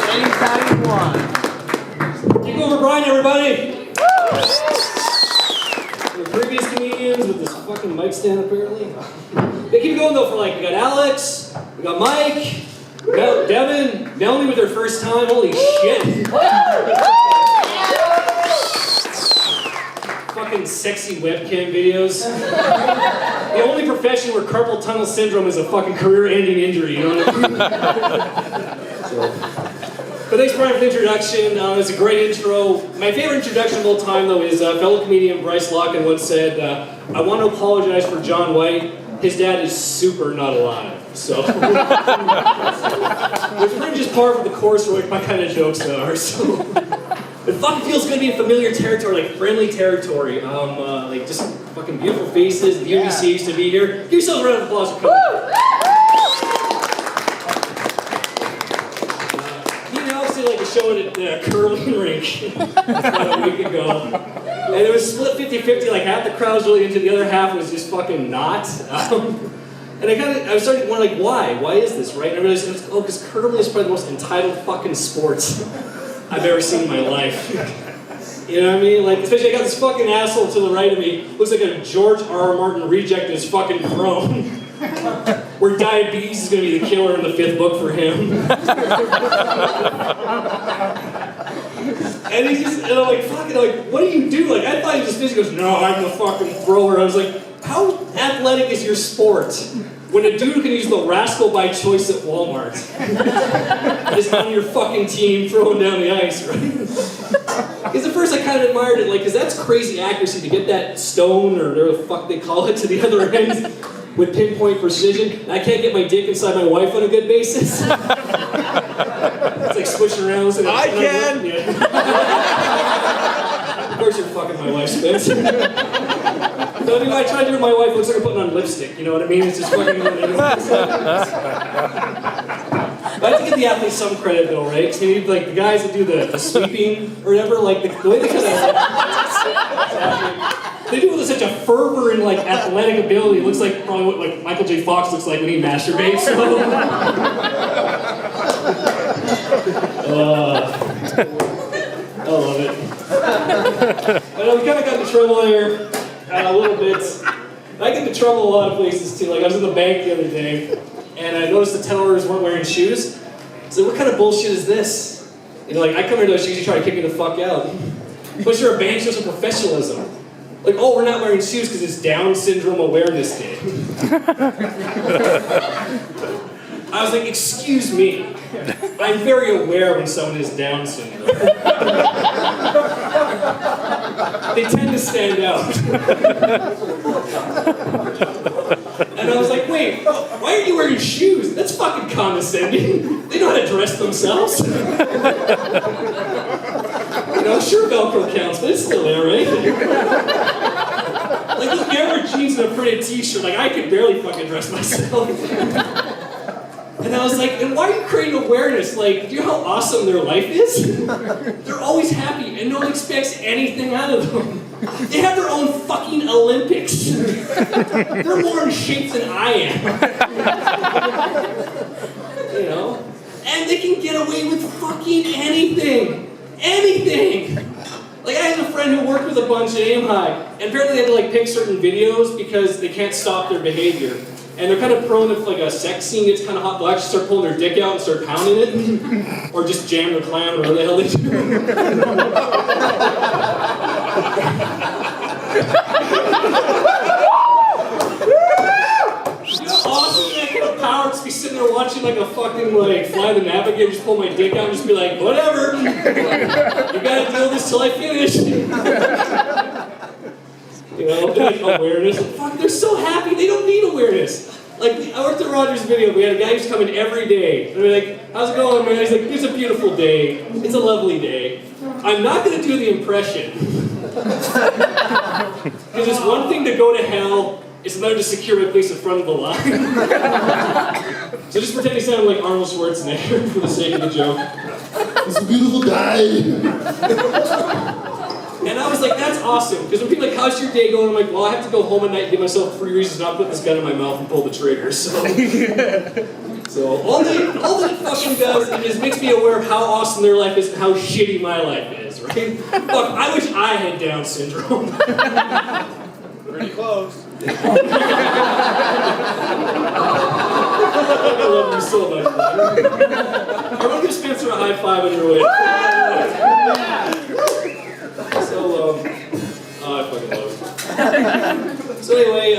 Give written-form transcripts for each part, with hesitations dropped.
Anytime you want. Take over Brian, everybody! The previous comedians with this fucking mic stand, apparently. They keep going, though, for like, we got Alex, we got Mike, we got Devin, Melanie with their first time, holy shit! Fucking sexy webcam videos. The only profession where carpal tunnel syndrome is a fucking career-ending injury, you know what I mean? But thanks, Brian, for the introduction. It's a great intro. My favorite introduction of all time, though, is fellow comedian Bryce Locken once said, I want to apologize for John White. His dad is super not alive. So, which pretty just par for the course for what my kind of jokes are. So, it fucking feels good to be in familiar territory, like friendly territory. Like just fucking beautiful faces. The UBC used to be here. Give yourselves a round of applause for coming. Like a show at the curling rink about a week ago. And it was split 50-50, like half the crowd was really into, the other half was just fucking not. And I was starting to wonder, like, why? Why is this, right? And I realized, because curling is probably the most entitled fucking sport I've ever seen in my life. You know what I mean? Like, especially I got this fucking asshole to the right of me, looks like a George R. Martin reject in his fucking throne. Where diabetes is going to be the killer in the 5th book for him. And I'm like, fucking, like, what do you do? Like, I thought he just physically goes, no, I'm the fucking thrower. I was like, how athletic is your sport when a dude can use the rascal by choice at Walmart is on your fucking team throwing down the ice, right? Because at first I kind of admired it, like, because that's crazy accuracy to get that stone, or whatever the fuck they call it, to the other end. With pinpoint precision, and I can't get my dick inside my wife on a good basis. It's like switching around. So I can! Yeah. Of course you're fucking my wife, Spence. So anyway, I tried to do it with my wife, it looks like I'm putting on lipstick, you know what I mean? It's just fucking... I have to give the athletes some credit though, right? Because you need, like, the guys that do the sweeping or whatever, like, the way they kind of... They do it with such a fervor and like athletic ability. It looks like probably what like Michael J. Fox looks like when he masturbates. So. I love it. But we kind of got into trouble there a little bit. I get into trouble a lot of places too. Like I was in the bank the other day, and I noticed the tellers weren't wearing shoes. So what kind of bullshit is this? You know, like I come into those shoes, you try to kick me the fuck out. But you're a bank, shows some professionalism. Like, oh, we're not wearing shoes because it's Down Syndrome Awareness Day. I was like, excuse me. I'm very aware when someone has Down syndrome. They tend to stand out. And I was like, wait, why are you wearing shoes? That's fucking condescending. They know how to dress themselves. You know, sure, Velcro counts, but it's still there, right? Like, look, I wear jeans and a printed t-shirt. Like, I could barely fucking dress myself. And I was like, and why are you creating awareness? Like, do you know how awesome their life is? They're always happy, and no one expects anything out of them. They have their own fucking Olympics. They're more in shape than I am. You know? And they can get away with fucking anything. Anything! Like, I had a friend who worked with a bunch at Aim High, and apparently they had to, like, pick certain videos because they can't stop their behavior. And they're kind of prone if, like, a sex scene gets kind of hot, they'll actually start pulling their dick out and start pounding it. Or just jam their clam, or whatever the hell they do. You know, awesome, that kind of power to be sitting there watching like a fucking like Fly the Navigator, just pull my dick out and just be like, whatever. You gotta deal with this till I finish. You know, like awareness. Fuck, they're so happy, they don't need awareness. Like, I worked at Roger's Video, we had a guy who's coming every day. And we're like, how's it going, man? He's like, it's a beautiful day. It's a lovely day. I'm not gonna do the impression. Because it's one thing to go to hell, it's another to secure my place in front of the line. So just pretend he sounded like Arnold Schwarzenegger for the sake of the joke. It's a beautiful day. And I was like, that's awesome. Because when people are like, how's your day going? I'm like, well, I have to go home at night and give myself 3 reasons not to put this gun in my mouth and pull the trigger. So So all that it fucking does is makes me aware of how awesome their life is and how shitty my life is, right? Fuck, I wish I had Down syndrome. Pretty close. I love you so much, man. Everyone give Spencer a high five on your way. So, I fucking love it. So anyway,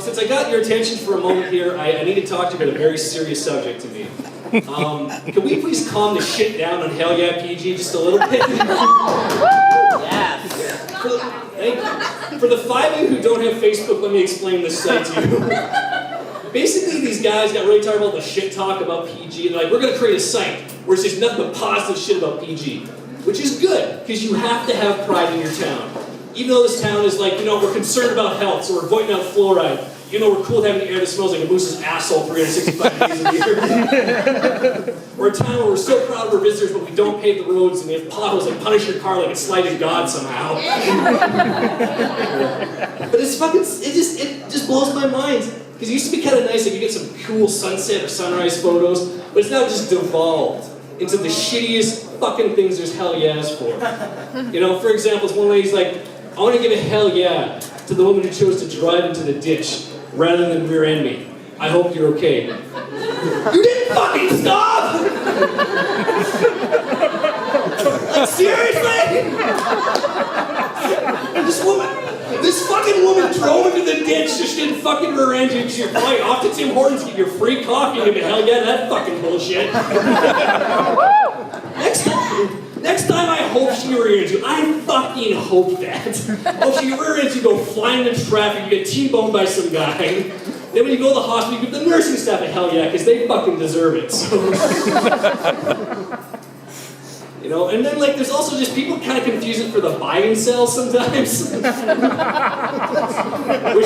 since I got your attention for a moment here, I need to talk to you about a very serious subject to me. Can we please calm the shit down on Hell Yeah PG just a little bit? Yes. Thank you. For the 5 of you who don't have Facebook, let me explain this site to you. Basically, these guys got really tired about the shit talk about PG, and they're like, we're going to create a site where it's just nothing but positive shit about PG. Which is good, because you have to have pride in your town. Even though this town is like, we're concerned about health, so we're avoiding out fluoride. We're cool with having air that smells like a moose's asshole 365 days a year. We're a town where we're so proud of our visitors, but we don't pave the roads, and we have potholes that punish your car like a slighted god somehow. But it's fucking, it just blows my mind. Because it used to be kind of nice, like you get some cool sunset or sunrise photos, but it's now just devolved into the shittiest fucking things there's hell yeahs for. For example, it's one lady's like, I want to give a hell yeah to the woman who chose to drive into the ditch rather than rear end me. I hope you're okay. You didn't fucking stop! Like, seriously? This fucking woman drove into the ditch, just didn't fucking rear end you because you're probably off to Tim Hortons to get your free coffee and give a hell yeah to that fucking bullshit. Next time I hope she rear ends you. I fucking hope that. Oh, she rear ends you, go flying into traffic, you get T-boned by some guy. Then when you go to the hospital, you give the nursing staff a hell yeah, because they fucking deserve it. So. And then there's also just people kind of confuse it for the buy and sell sometimes. Which,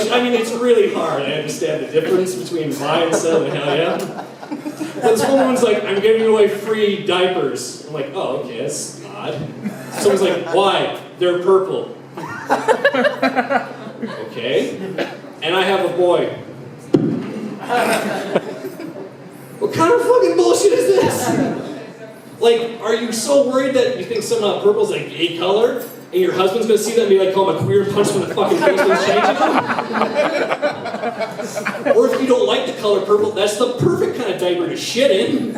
it's really hard. I understand the difference between buy and sell and hell yeah. But this woman's like, I'm giving away free diapers. I'm like, oh, okay, that's odd. Someone's like, why? They're purple. Okay. And I have a boy. What kind of fucking bullshit is this? Like, are you so worried that you think somehow purple's a gay color, and your husband's gonna see that and be like, call him a queer and punch him in the fucking face when he's changing him? Or if you don't like the color purple, that's the perfect kind of diaper to shit in.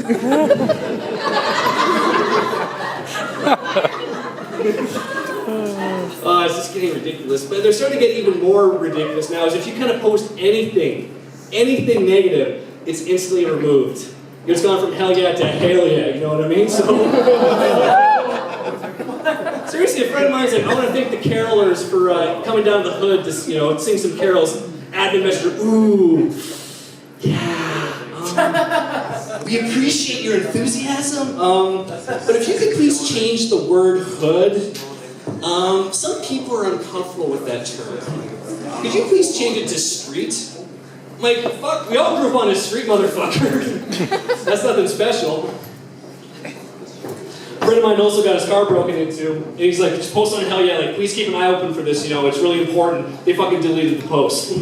It's just getting ridiculous. But they're starting to get even more ridiculous now, is if you kind of post anything negative, it's instantly removed. It's gone from hell yeah to hell yeah, you know what I mean? So, seriously, a friend of mine's like, I want to thank the carolers for coming down to the hood to, sing some carols. Admin messenger, ooh, yeah. We appreciate your enthusiasm. But if you could please change the word hood, some people are uncomfortable with that term. Could you please change it to street? Like, fuck, we all grew up on a street, motherfucker. That's nothing special. A friend of mine also got his car broken into, and he's like, just post on hell yeah, like, please keep an eye open for this, it's really important. They fucking deleted the post.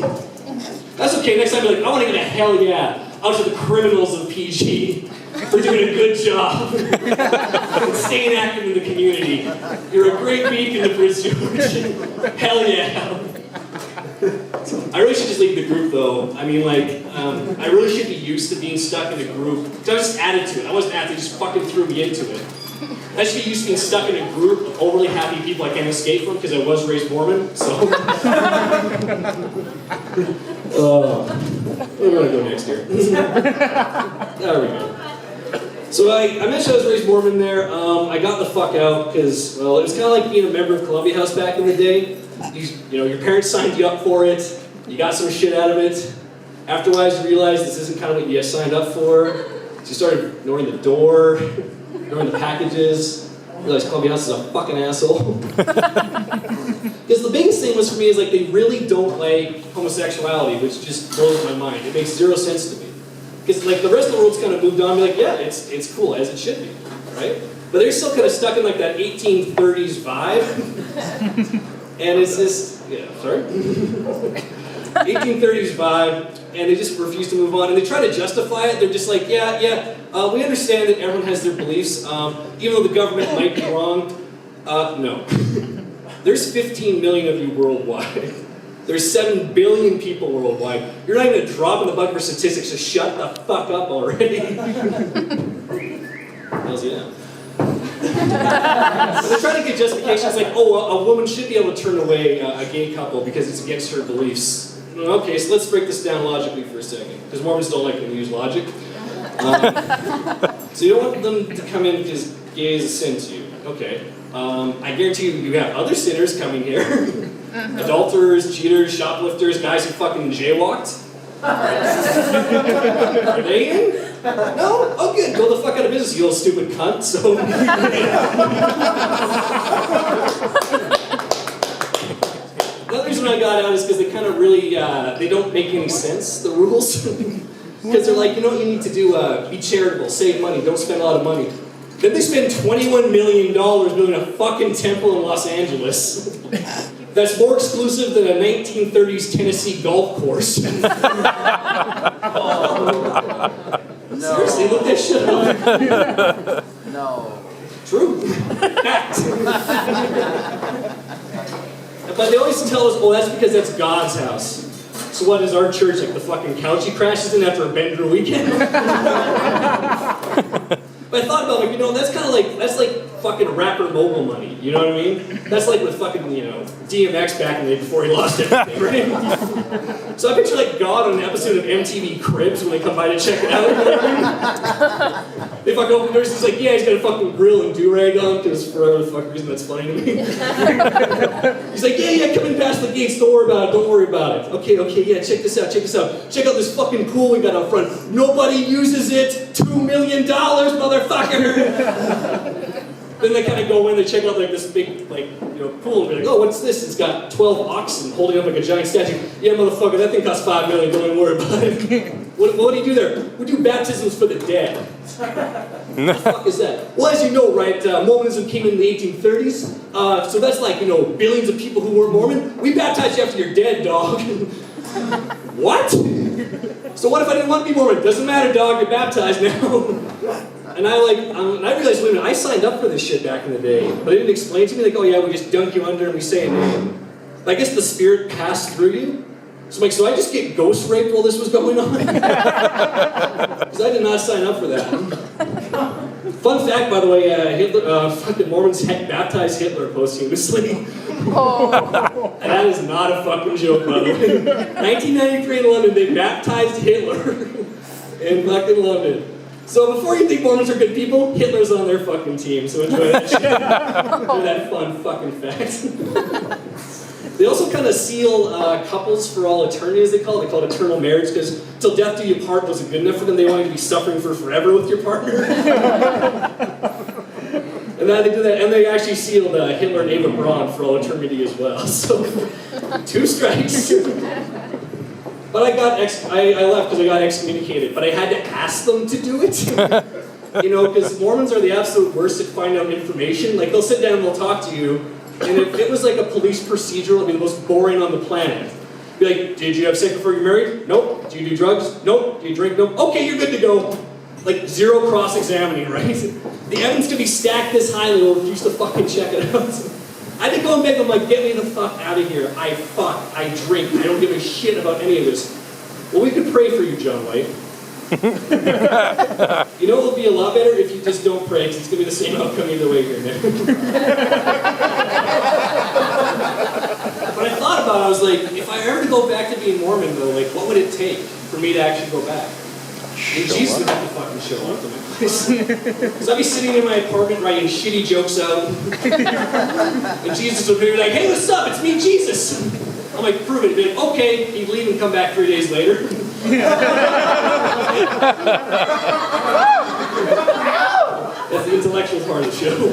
That's okay, next time, be like, I want to get a hell yeah out to the criminals of PG for doing a good job and staying active in the community. You're a great beacon to Prince George. Hell yeah. I really should just leave the group though. I really should be used to being stuck in a group. I was just added to it. I wasn't added, they just fucking threw me into it. I should be used to being stuck in a group of overly happy people I can't escape from because I was raised Mormon, so. Where do I go next here? There we go. So I mentioned I was raised Mormon there. I got the fuck out because, well, it was kind of like being a member of Columbia House back in the day. Your parents signed you up for it. You got some shit out of it. Afterwards, you realized this isn't kind of what you signed up for. So you started ignoring the door, ignoring the packages. You realized Columbia House is a fucking asshole. Because the biggest thing was for me is they really don't like homosexuality, which just blows my mind. It makes zero sense to me. Because the rest of the world's kind of moved on and be like, yeah, it's cool, as it should be, right? But they're still kind of stuck in that 1830s vibe. And it's just, yeah, sorry? 1830s vibe, and they just refuse to move on. And they try to justify it. They're just like, we understand that everyone has their beliefs, even though the government might be wrong. No. There's 15 million of you worldwide. There's 7 billion people worldwide. You're not even a drop in the bucket for statistics, so shut the fuck up already. Hells yeah. So they're trying to get justifications like, a woman should be able to turn away a gay couple because it's against her beliefs. Okay, so let's break this down logically for a second, because Mormons don't like to use logic. So you don't want them to come in because gay is a sin to you. Okay. I guarantee you have other sinners coming here. Adulterers, cheaters, shoplifters, guys who fucking jaywalked. Are they in? No? Oh good, go the fuck out of business, you little stupid cunt. So the other reason I got out is because they kind of really, they don't make any sense, the rules. Because they're like, you know what you need to do? Be charitable, save money, don't spend a lot of money. Then they spend $21 million building a fucking temple in Los Angeles. That's more exclusive than a 1930s Tennessee golf course. Seriously, look that shit up. No. True. Fact. But they always tell us, that's because that's God's house. So what is our church, like the fucking couch he crashes in after a Bender weekend? But I thought about it, that's kind of like, that's like fucking rapper mogul money, you know what I mean? That's like with fucking, DMX back in the day before he lost everything, right? So I picture like God on an episode of MTV Cribs when they come by to check it out, you know what I mean? They fucking open doors, he's like, yeah, he's got a fucking grill and do-rag on, because for whatever the fuck reason that's funny to me. He's like, yeah, come in past the gates, don't worry about it. Okay, yeah, check this out. Check out this fucking pool we got out front. Nobody uses it, $2 million, motherfucker! Then they kind of go in, they check out like this big, pool, and they're like, what's this? It's got 12 oxen holding up like a giant statue. Yeah, motherfucker, that thing costs $5 million, don't even worry about it. What do you do there? We do baptisms for the dead. What the fuck is that? Well, as you know, right, Mormonism came in the 1830s, so that's like, billions of people who weren't Mormon. We baptized you after you're dead, dog. What? So what if I didn't want to be Mormon? Doesn't matter, dog, you're baptized now. And I realized, wait a minute, I signed up for this shit back in the day, but they didn't explain to me, like, we just dunk you under and we say a name. I guess the spirit passed through you. So so I just get ghost raped while this was going on? Because I did not sign up for that. Fun fact, by the way, fucking Mormons baptized Hitler posthumously. And that is not a fucking joke, by the way. 1993 in London, they baptized Hitler in fucking London. So before you think Mormons are good people, Hitler's on their fucking team, so enjoy that shit. Enjoy that fun fucking fact. They also kind of seal couples for all eternity, as they call it. They call it eternal marriage, because till death do you part wasn't good enough for them. They wanted to be suffering for forever with your partner. And then they do that, and they actually sealed Hitler and Eva Braun for all eternity as well. So, 2 strikes. But I left because I got excommunicated, but I had to ask them to do it. Because Mormons are the absolute worst at finding out information. Like, they'll sit down and they'll talk to you, and if it was like a police procedural, it'd be the most boring on the planet. Be like, did you have sex before you married? Nope. Do you do drugs? Nope. Do you drink? Nope. Okay, you're good to go. Like, 0 cross-examining, right? The evidence could be stacked this high, they'll refuse to fucking check it out. I had to go and beg them, like, get me the fuck out of here. I drink, I don't give a shit about any of this. Well, we could pray for you, John White. It'll be a lot better if you just don't pray, because it's going to be the same outcome either way here, Nick. But I thought about it, I was like, if I ever go back to being Mormon, though, like, what would it take for me to actually go back? Jesus would have to fucking show up to my place. Because I'd be sitting in my apartment writing shitty jokes out. And Jesus would be like, hey, what's up? It's me, Jesus. I'm like, prove it. He'd be like, okay. He'd leave and come back 3 days later. That's the intellectual part of the show.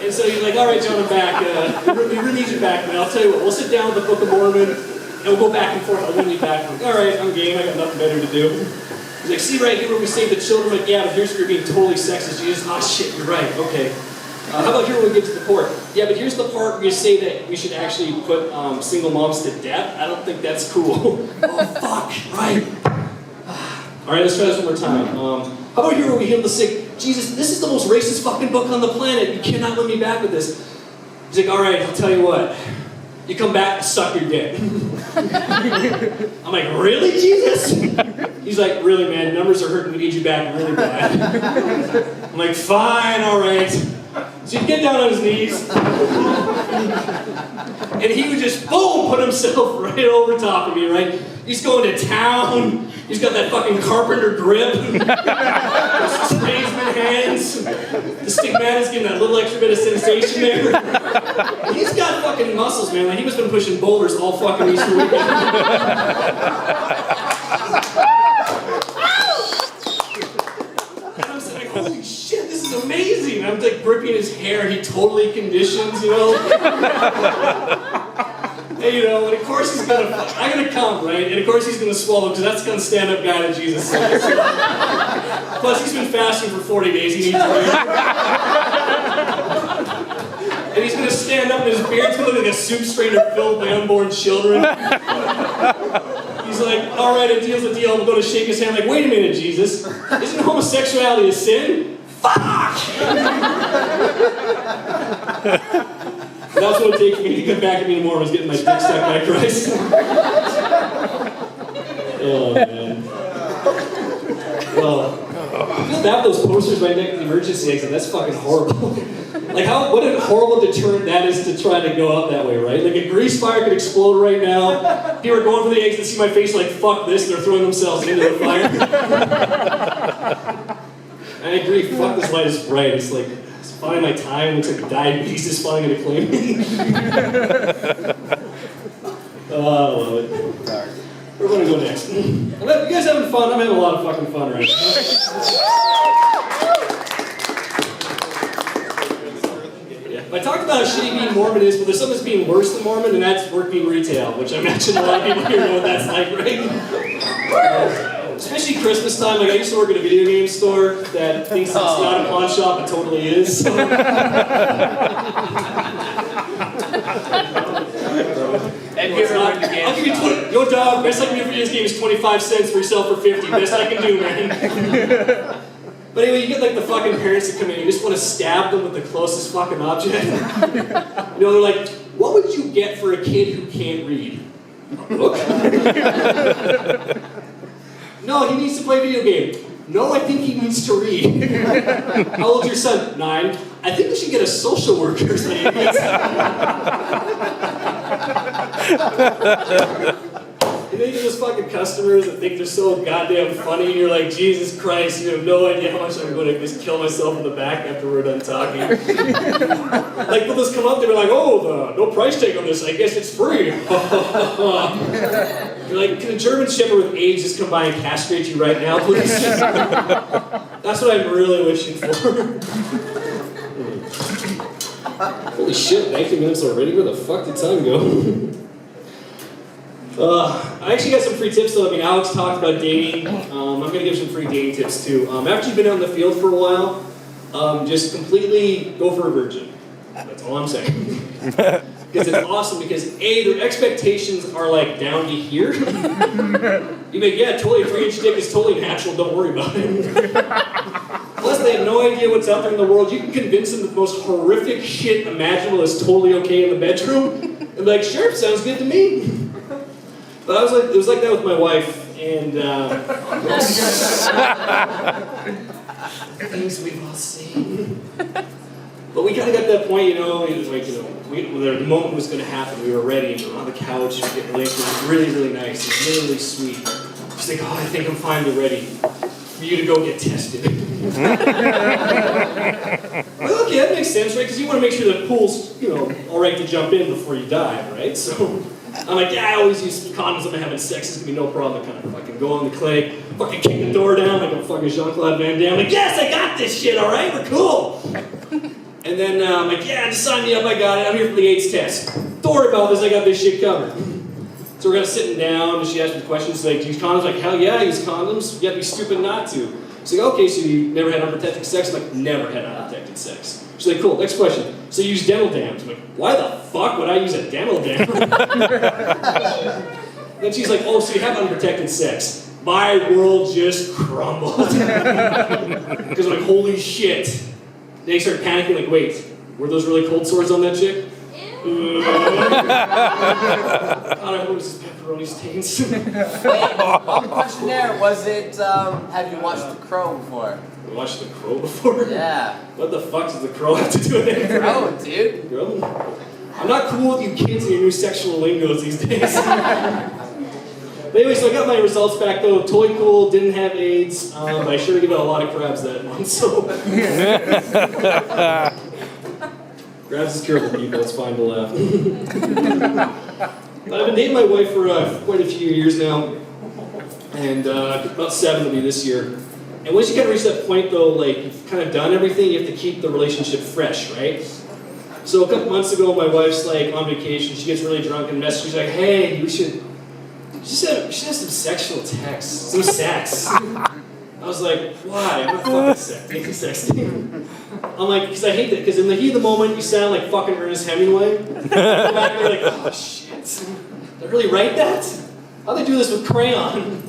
And so he's like, all right, John, I'm back. We really need you back, man. I'll tell you what, we'll sit down with the Book of Mormon, and we'll go back and forth. I'll win you back. I'm like, all right, I'm game. I got nothing better to do. He's like, see right here where we save the children? I'm like, yeah, but here's where you're being totally sexist. Jesus, shit, you're right. Okay. How about here when we get to the port? Yeah, but here's the part where you say that we should actually put single moms to death. I don't think that's cool. Oh, fuck, right. All right, let's try this one more time. How about here where we heal the sick? Jesus, this is the most racist fucking book on the planet. You cannot win me back with this. He's like, all right, I'll tell you what. You come back and suck your dick. I'm like, really, Jesus? He's like, really, man, numbers are hurting. We need you back really bad. I'm like, fine, all right. So he'd get down on his knees. And he would just, boom, put himself right over top of me, right? He's going to town. He's got that fucking carpenter grip. Tradesman hands. The stigmata's getting that little extra bit of sensation there. He's got fucking muscles, man. Like, he was been pushing boulders all fucking Easter weekend. I'm just like, holy shit, this is amazing. I'm like gripping his hair. He totally conditions, you know. And, you know, and of course he's gonna, I'm gonna come, right? And of course he's gonna swallow, because that's gonna stand up guy to Jesus. Plus he's been fasting for 40 days, he needs to eat. And he's gonna stand up and his beard's gonna look like a soup strainer filled by unborn children. He's like, all right, a deal's a deal. I'm going to shake his hand like, wait a minute, Jesus. Isn't homosexuality a sin? Fuck! That's what it takes for me to come back at me in the morning, was getting my dick stuck by Christ. Oh, man. Well, that those posters right next to the emergency exit, that's fucking horrible. Like, what a horrible deterrent that is to try to go out that way, right? Like, a grease fire could explode right now. People are going for the exit, see my face like, fuck this, and they're throwing themselves into the fire. I agree, fuck this light is bright. It's like, it's finding my time, looks like diabetes is finally gonna claim me. Oh, I love it. We're gonna go next. You guys having fun? I'm having a lot of fucking fun right now. I talked about how shitty being Mormon is, but there's something that's being worse than Mormon, and that's working retail, which I imagine a lot of people here know what that's like, right? Especially Christmas time, like I used to work at a video game store that thinks it's not a pawn shop, it totally is. So. Have you ever learned the game? I'll give you 20, yo dog, best I can do for this game is 25 cents for yourself for 50, best I can do, man. But anyway, you get like the fucking parents that come in, you just want to stab them with the closest fucking object. You know, they're like, what would you get for a kid who can't read? A book? No, he needs to play a video game. No, I think he needs to read. How old's your son? 9. I think we should get a social worker. And then you get those fucking customers that think they're so goddamn funny, and you're like, Jesus Christ, you have no idea how much I'm going to just kill myself in the back after we're done talking. Like, when those come up, they're like, oh, no price tag on this, I guess it's free. You're like, can a German Shepherd with AIDS just come by and castrate you right now, please? That's what I'm really wishing for. Holy shit, 19 minutes already? Where the fuck did time go? I actually got some free tips though. I mean, Alex talked about dating. I'm going to give some free dating tips too. After you've been out in the field for a while, just completely go for a virgin. That's all I'm saying. Because it's awesome because A, their expectations are like down to here. You make, yeah, totally a 3-inch dick is totally natural, don't worry about it. Plus they have no idea what's out there in the world. You can convince them that the most horrific shit imaginable is totally okay in the bedroom. And be like, sure, sounds good to me. But I was like, it was like that with my wife, and things we've all seen. But we kind of got to that point, you know, it was like, you know, the moment was going to happen. We were ready, and we were on the couch, we were getting laid. It was really, really nice. It was really, really sweet. She's like, oh, I think I'm finally ready for you to go get tested. Well, okay, that makes sense, right? Because you want to make sure the pool's, you know, all right to jump in before you die, right? So I'm like, yeah, I always use condoms when I'm having sex. It's going to be no problem. I kind of fucking go on the clay, fucking kick the door down like a fucking Jean-Claude Van Damme. I'm like, yes, I got this shit, all right? We're cool. And then I'm like, yeah, just sign me up. I got it. I'm here for the AIDS test. Don't worry about this. I got this shit covered. So we're kind of sitting down, and she asked me questions like, do you use condoms? Like, hell yeah, I use condoms. You have to be stupid not to. She's like, okay, so you never had unprotected sex? I'm like, never had unprotected sex. She's like, cool, next question. So you use dental dams? I'm like, why the fuck would I use a dental dam? Then she's like, oh, so you have unprotected sex. My world just crumbled. Because I'm like, holy shit. Then you start panicking, like, wait, were those really cold sores on that chick? God, I hope it was just pepperoni stains. Wait, on the questionnaire, was it, have you watched The Crow before? You watched The Crow before? Yeah. What the fuck does The Crow have to do with it? Crow, dude. Crow? I'm not cool with you kids and your new sexual lingos these days. But anyway, so I got my results back though. Totally cool, didn't have AIDS. But I sure gave out a lot of crabs that month, so. Crabs is curable, people, it's fine to laugh. But I've been dating my wife for quite a few years now. And about 7 will be this year. And once you kind of reach that point though, like you've kind of done everything, you have to keep the relationship fresh, right? So a couple months ago, my wife's like on vacation, she gets really drunk and messages, she's like, hey, we should have some sexual texts, some sex. I was like, why? I'm not fucking sexting. I'm like, because I hate that, because in the heat of the moment, you sound like fucking Ernest Hemingway. I go back there like, oh shit, did I really write that? How'd they do this with crayon?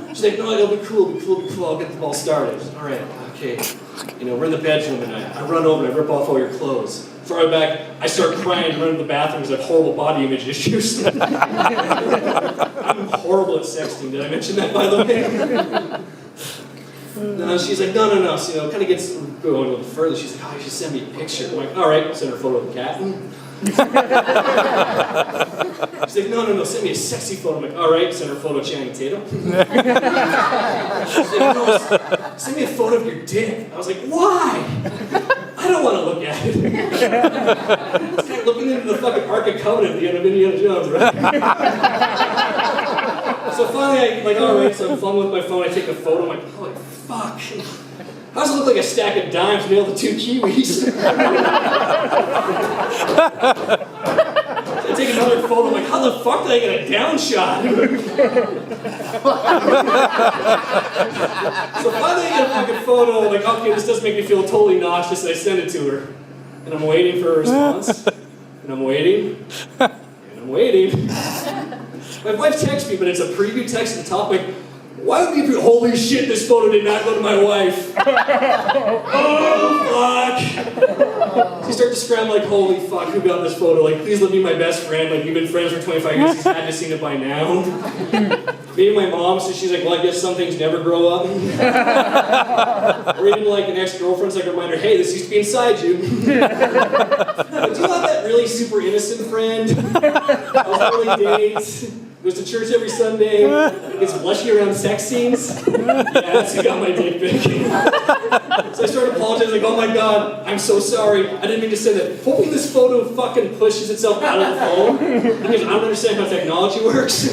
She's like, no, it'll be cool, I'll get the ball started. All right, okay. You know, we're in the bedroom and I run over and I rip off all your clothes. Throw it back, I start crying, run to the bathroom because I have horrible body image issues. I'm horrible at sexting, did I mention that by the way? No, she's like, no, so, you know, kind of gets going a little further. She's like, oh, you should send me a picture. I'm like, all right, I'll send her a photo of the cat. She's like, no, send me a sexy photo. I'm like, all right, send her a photo of Channing Tatum. She's like, no, send me a photo of your dick. I was like, why? I don't want to look at it. It's like looking into the fucking Ark of Covenant at the end of Indiana Jones, right? So finally, I'm like, all right, so I'm fumbling with my phone, I take a photo, I'm like, holy fuck. How does it look like a stack of dimes nailed to 2 kiwis? I take another photo, I'm like, how the fuck did I get a down shot? So finally I get a fucking photo, I'm like, okay, this does make me feel totally nauseous, and I send it to her. And I'm waiting for a response. And I'm waiting. And I'm waiting. My wife texts me, but it's a preview text at the top, like, why would you, holy shit, this photo did not go to my wife. Oh, fuck. She starts to scramble like, holy fuck, who got this photo? Like, please let me be my best friend. Like, we've been friends for 25 years, he's had to have seen it by now. Maybe my mom, so she's like, well, I guess some things never grow up. Or even like an ex-girlfriend's like a reminder, hey, this used to be inside you. Do you have that really super innocent friend? I was early dates. Goes to church every Sunday, gets blushy around sex scenes. Yeah, so he got my dick pic. So I started apologizing, like, oh my god, I'm so sorry. I didn't mean to say that. Hoping this photo fucking pushes itself out of the phone, because I don't understand how technology works.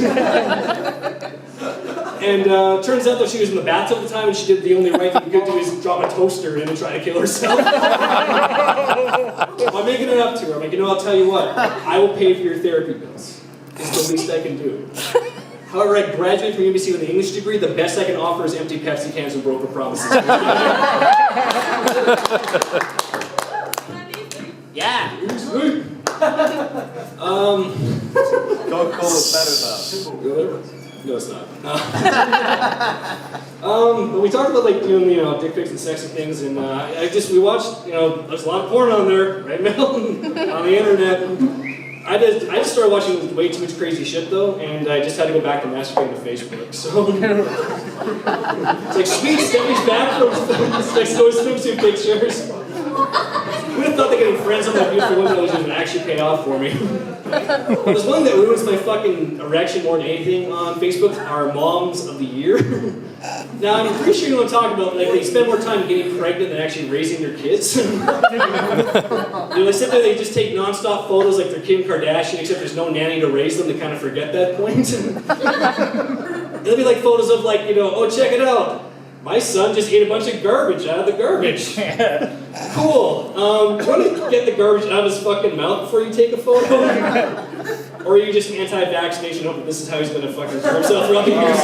And turns out that she was in the bathtub at the time, and she did the only right thing you could do is drop a toaster in and try to kill herself. So I'm making it up to her. I'm like, you know, I'll tell you what, I will pay for your therapy bills. It's the least I can do. However, I graduated from UBC with an English degree. The best I can offer is empty Pepsi cans and broken promises. Yeah. Coca-Cola's better though. No, it's not. But we talked about like doing, you know, dick pics and sexy things, and we watched, you know, there's a lot of porn on there, right, Mel? On the internet. I just started watching way too much crazy shit though, and I just had to go back and masturbate to Facebook. So it's like, sweet, Stephanie's back from those swimsuit pictures. Who would have thought that getting friends on my beautiful women would actually pay off for me? But there's one that ruins my fucking erection more than anything on Facebook are moms of the year. Now, I'm pretty sure you know what I'm talking about. Like, they spend more time getting pregnant than actually raising their kids. You know, they sit there, they just take non-stop photos like they're Kim Kardashian, except there's no nanny to raise them. They kind of forget that point. It'll be like photos of like, you know, oh, check it out. My son just ate a bunch of garbage out of the garbage. Cool. Do you want to get the garbage out of his fucking mouth before you take a photo? Or are you just anti-vaccination, hoping this is how he's gonna fucking throw himself throughout the years?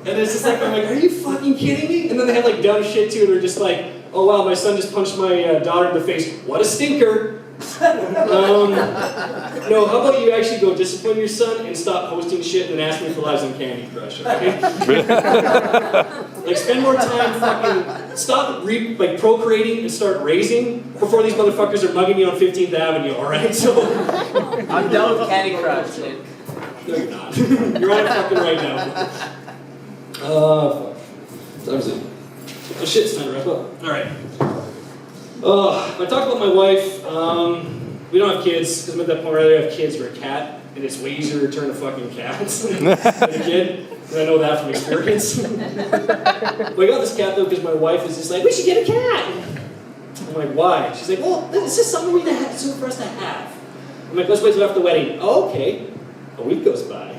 And it's just like, I'm like, are you fucking kidding me? And then they have like dumb shit too, and they're just like, oh wow, my son just punched my daughter in the face. What a stinker. No, how about you actually go discipline your son and stop posting shit and ask me for lives on Candy Crush, okay? Like, spend more time fucking, stop procreating and start raising before these motherfuckers are mugging you on 15th Avenue, alright? So, I'm done with Candy Crush, Nick. no, you're not. You're on it fucking right now. Fuck. Time's it. Oh shit, it's time to wrap up. Alright. I talked about my wife. We don't have kids, because I'm at that point where I'd rather have kids or a cat, and it's way easier to turn a fucking cat than a kid, and I know that from experience. But I got this cat though, because my wife is just like, we should get a cat! I'm like, why? She's like, well, this is something we have, it's for us to have. I'm like, let's wait till after the wedding. Oh, okay. A week goes by.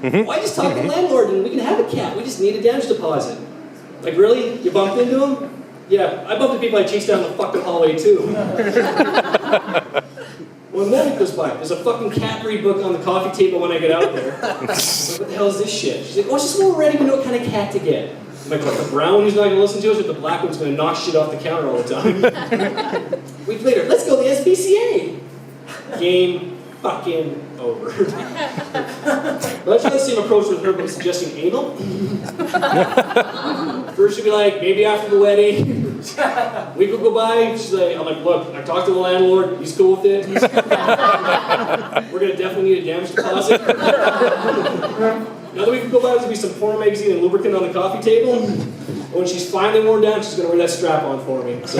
Well, I just talked to the landlord, and we can have a cat. We just need a damage deposit. Like, really? You bumped into him? Yeah, I bumped into people I chased down the fucking hallway too. When one week goes by, there's a fucking cat breed book on the coffee table when I get out there. I'm like, what the hell is this shit? She's like, oh, it's just when we're ready, we know what kind of cat to get. I'm like, what, the brown one who's not going to listen to us, or the black one's going to knock shit off the counter all the time? A week later, let's go to the SPCA. Game fucking over. But I try the same approach with her, but suggesting anal. First she'd be like, maybe after the wedding. Week will go by, she's like, I'm like, look, I talked to the landlord, he's cool with it. We're gonna definitely need a damage deposit. Another week will go by, there'll be some porn magazine and lubricant on the coffee table. When she's finally worn down, she's gonna wear that strap on for me. So.